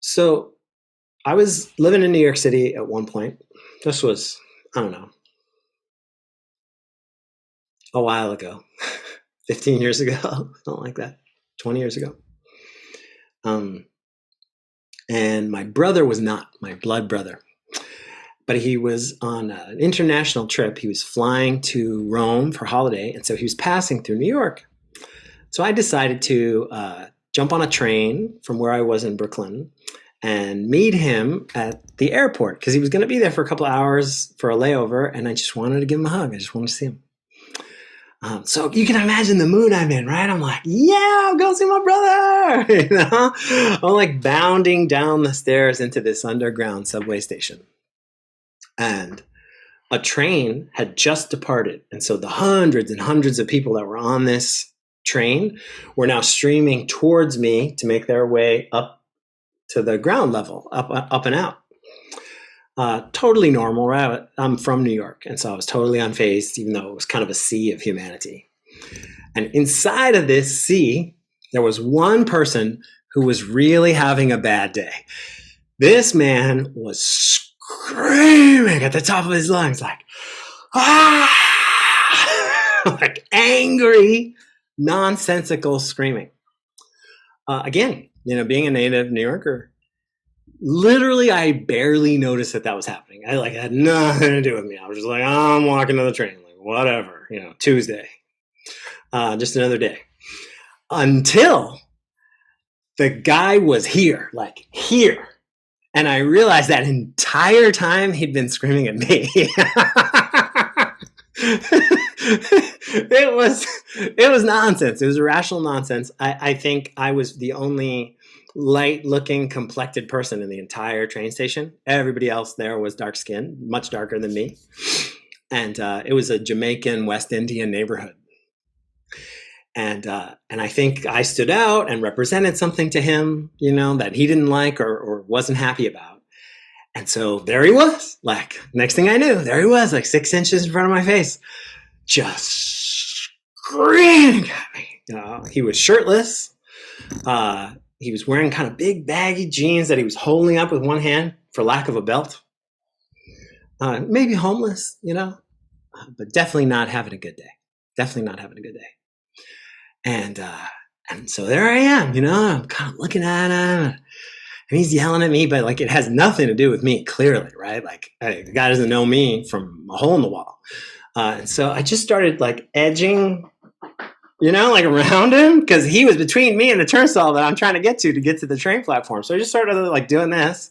So I was living in New York City at one point. This was, I don't know, a while ago, 15 years ago, something like that, 20 years ago. Um, and my brother was not my blood brother, but he was on an international trip. He was flying to Rome for holiday, and so he was passing through New York. So I decided to jump on a train from where I was in Brooklyn and meet him at the airport because he was going to be there for a couple of hours for a layover, and I just wanted to give him a hug. I just wanted to see him. So you can imagine the mood I'm in, right? I'm like, yeah, go see my brother. You know, I'm like bounding down the stairs into this underground subway station. And a train had just departed. And so the hundreds and hundreds of people that were on this train were now streaming towards me to make their way up to the ground level, up and out. Totally normal, right? I'm from New York, and so I was totally unfazed, even though it was kind of a sea of humanity. And inside of this sea, there was one person who was really having a bad day. This man was screaming at the top of his lungs, like, ah! Like angry, nonsensical screaming. Again, being a native New Yorker, literally, I barely noticed that was happening. It had nothing to do with me. I was just like, oh, I'm walking to the train, like whatever, Tuesday, just another day. Until the guy was here, like here, and I realized that entire time he'd been screaming at me. It was nonsense. It was irrational nonsense. I think I was the only light-looking, complected person in the entire train station. Everybody else there was dark-skinned, much darker than me. And it was a Jamaican West Indian neighborhood. And I think I stood out and represented something to him, that he didn't like or wasn't happy about. And so there he was. Like, next thing I knew, there he was, like 6 inches in front of my face, just screaming at me. He was shirtless. He was wearing kind of big baggy jeans that he was holding up with one hand for lack of a belt. Maybe homeless, but definitely not having a good day. Definitely not having a good day. And so there I am, I'm kind of looking at him, and he's yelling at me, but like it has nothing to do with me, clearly, right? Like the guy doesn't know me from a hole in the wall. And so I just started like edging, like around him, because he was between me and the turnstile that I'm trying to get to the train platform. So I just started like doing this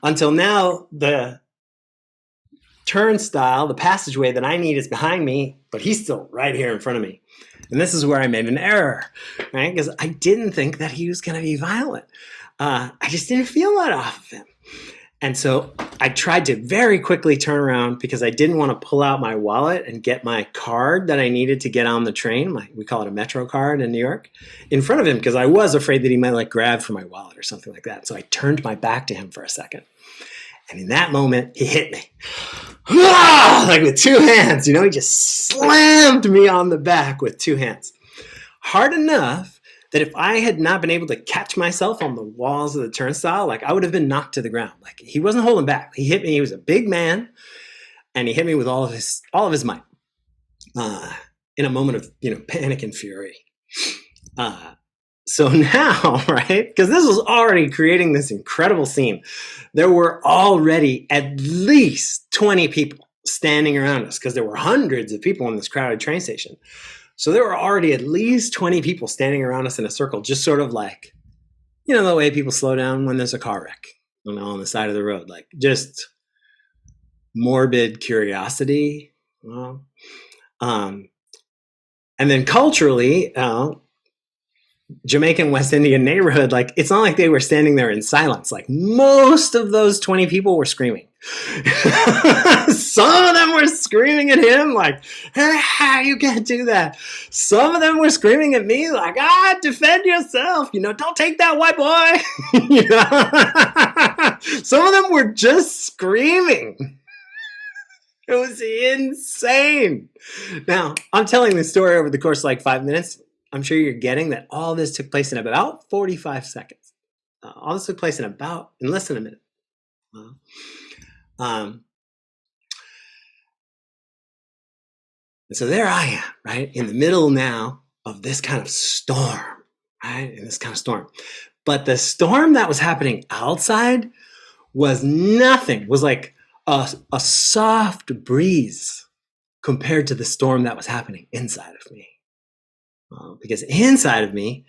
until now the turnstile, the passageway that I need is behind me, but he's still right here in front of me. And this is where I made an error, right? Because I didn't think that he was going to be violent. I just didn't feel that off of him. And so I tried to very quickly turn around because I didn't want to pull out my wallet and get my card that I needed to get on the train. We call it a Metro card in New York, in front of him, because I was afraid that he might like grab for my wallet or something like that. So I turned my back to him for a second. And in that moment, he hit me. Like with two hands, he just slammed me on the back with two hands. Hard enough that if I had not been able to catch myself on the walls of the turnstile, like I would have been knocked to the ground. Like he wasn't holding back. He hit me. He was a big man, and he hit me with all of his might, in a moment of panic and fury. So now, right, because this was already creating this incredible scene. There were already at least 20 people standing around us because there were hundreds of people in this crowded train station. So there were already at least 20 people standing around us in a circle, just sort of like, the way people slow down when there's a car wreck, on the side of the road, like just morbid curiosity. And then culturally, Jamaican West Indian neighborhood, like it's not like they were standing there in silence. Like most of those 20 people were screaming. Some of them were screaming at him like, hey, you can't do that. Some of them were screaming at me like, defend yourself. Don't take that white boy. Some of them were just screaming. It was insane. Now, I'm telling this story over the course of like 5 minutes. I'm sure you're getting that all this took place in about 45 seconds. All this took place in less than a minute. And so there I am, right, in the middle now of this kind of storm, right, in this kind of storm. But the storm that was happening outside was nothing, was like a soft breeze compared to the storm that was happening inside of me. Because inside of me,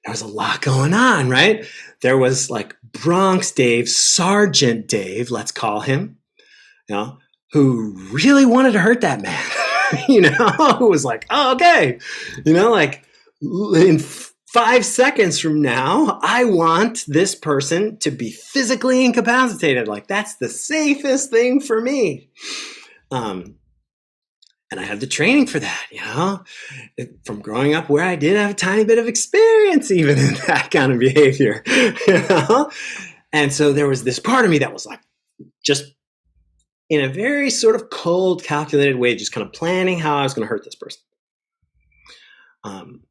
there was a lot going on, right? There was like Bronx Dave, Sergeant Dave, let's call him, who really wanted to hurt that man. Who was like, oh, okay, like in 5 seconds from now, I want this person to be physically incapacitated. Like, that's the safest thing for me. And I had the training for that, from growing up where I did have a tiny bit of experience even in that kind of behavior, And so there was this part of me that was like, just in a very sort of cold, calculated way, just kind of planning how I was going to hurt this person.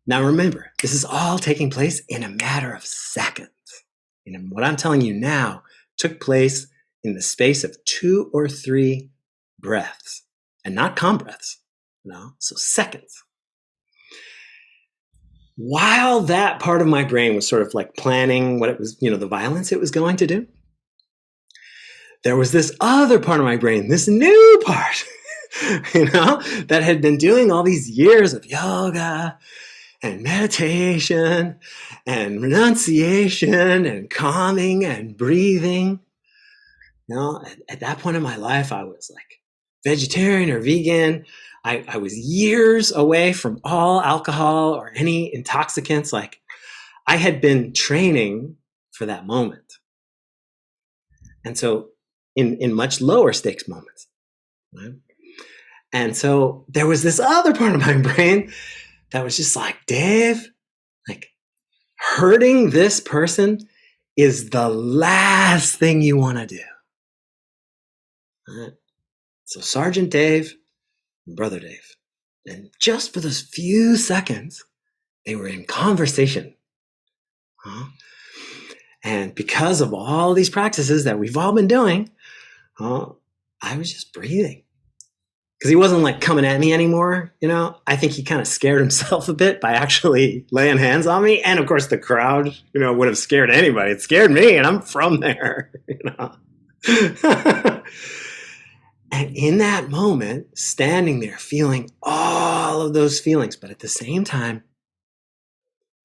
Now remember, this is all taking place in a matter of seconds. What I'm telling you now took place in the space of 2 or 3 breaths, and not calm breaths, so seconds. While that part of my brain was sort of like planning what it was, the violence it was going to do, there was this other part of my brain, this new part, that had been doing all these years of yoga and meditation and renunciation and calming and breathing. At that point in my life, I was like vegetarian or vegan. I was years away from all alcohol or any intoxicants. Like, I had been training for that moment. And so in much lower stakes moments. Right? And so there was this other part of my brain that was just like, Dave, like, hurting this person is the last thing you want to do. Right? So Sergeant Dave, Brother Dave, and just for those few seconds, they were in conversation. And because of all these practices that we've all been doing, I was just breathing. Because he wasn't like coming at me anymore, I think he kind of scared himself a bit by actually laying hands on me. And of course the crowd, would have scared anybody. It scared me, and I'm from there, And in that moment, standing there, feeling all of those feelings, but at the same time,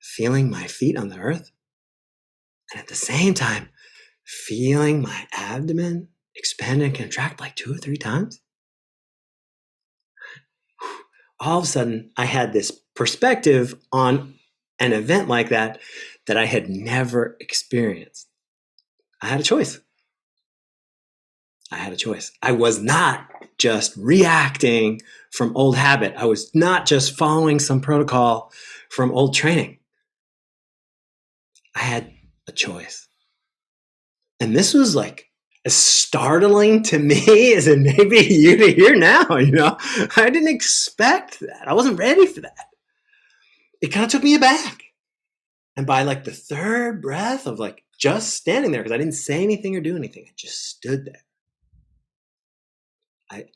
feeling my feet on the earth, and at the same time, feeling my abdomen expand and contract like 2 or 3 times. All of a sudden, I had this perspective on an event like that I had never experienced. I had a choice. I was not just reacting from old habit. I was not just following some protocol from old training. I had a choice. And this was like as startling to me as it may be you to hear now, I didn't expect that. I wasn't ready for that. It kind of took me aback. And by like the 3rd breath of like just standing there, because I didn't say anything or do anything, I just stood there.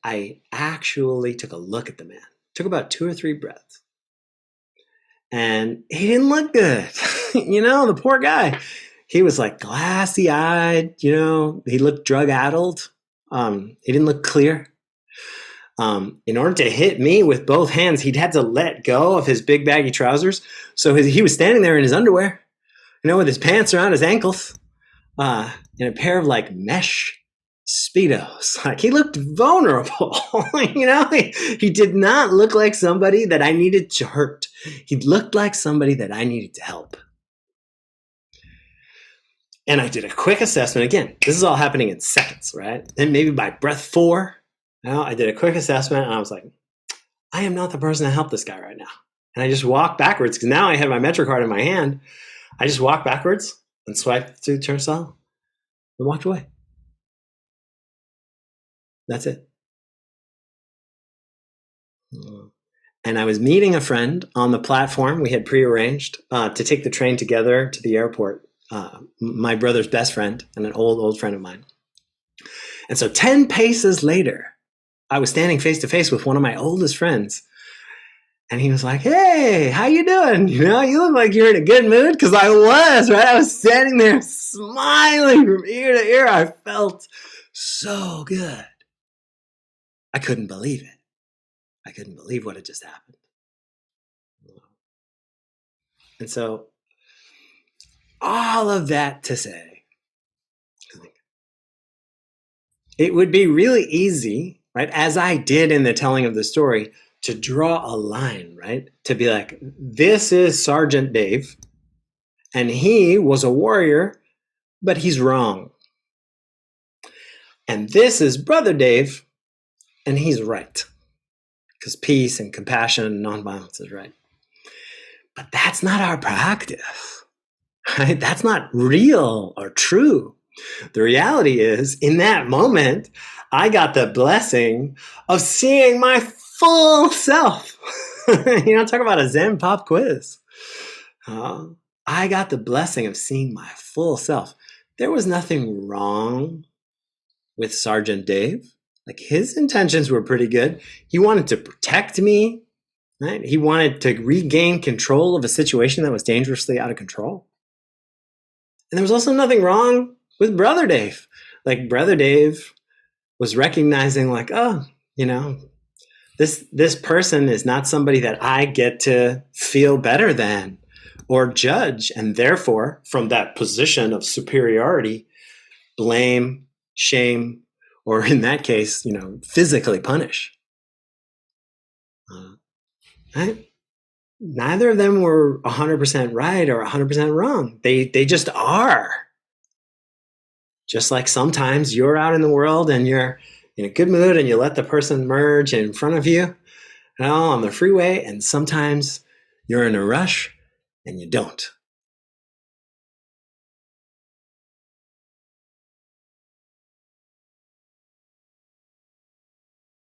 I actually took a look at the man. Took about 2 or 3 breaths. And he didn't look good. The poor guy. He was like glassy-eyed, he looked drug-addled. He didn't look clear. In order to hit me with both hands, he'd had to let go of his big baggy trousers. So he was standing there in his underwear, with his pants around his ankles, in a pair of like mesh Speedos. Like, he looked vulnerable. He did not look like somebody that I needed to hurt. He looked like somebody that I needed to help. And I did a quick assessment. Again, this is all happening in seconds, right? Then maybe by breath 4, I did a quick assessment, and I was like, I am not the person to help this guy right now. And I just walked backwards, because now I had my MetroCard in my hand. I just walked backwards and swiped through the turnstile and walked away. That's it. And I was meeting a friend on the platform. We had prearranged to take the train together to the airport. my brother's best friend and an old friend of mine. And so 10 paces later, I was standing face to face with one of my oldest friends. And he was like, "Hey, how you doing? You look like you're in a good mood." Because I was, right? I was standing there smiling from ear to ear. I felt so good. I couldn't believe it. I couldn't believe what had just happened. And so all of that to say, it would be really easy, right, as I did in the telling of the story, to draw a line, right? To be like, this is Sergeant Dave, and he was a warrior, but he's wrong. And this is Brother Dave, and he's right. Because peace and compassion and nonviolence is right. But that's not our practice, right? That's not real or true. The reality is, in that moment, I got the blessing of seeing my full self. Talk about a Zen pop quiz. I got the blessing of seeing my full self. There was nothing wrong with Sergeant Dave. Like, his intentions were pretty good. He wanted to protect me, right? He wanted to regain control of a situation that was dangerously out of control. And there was also nothing wrong with Brother Dave. Like, Brother Dave was recognizing, like, oh, this person is not somebody that I get to feel better than or judge, and therefore, from that position of superiority, blame, shame, or in that case, physically punish. Right? Neither of them were 100% right or 100% wrong. They just are. Just like sometimes you're out in the world and you're in a good mood and you let the person merge in front of you, on the freeway, and sometimes you're in a rush and you don't.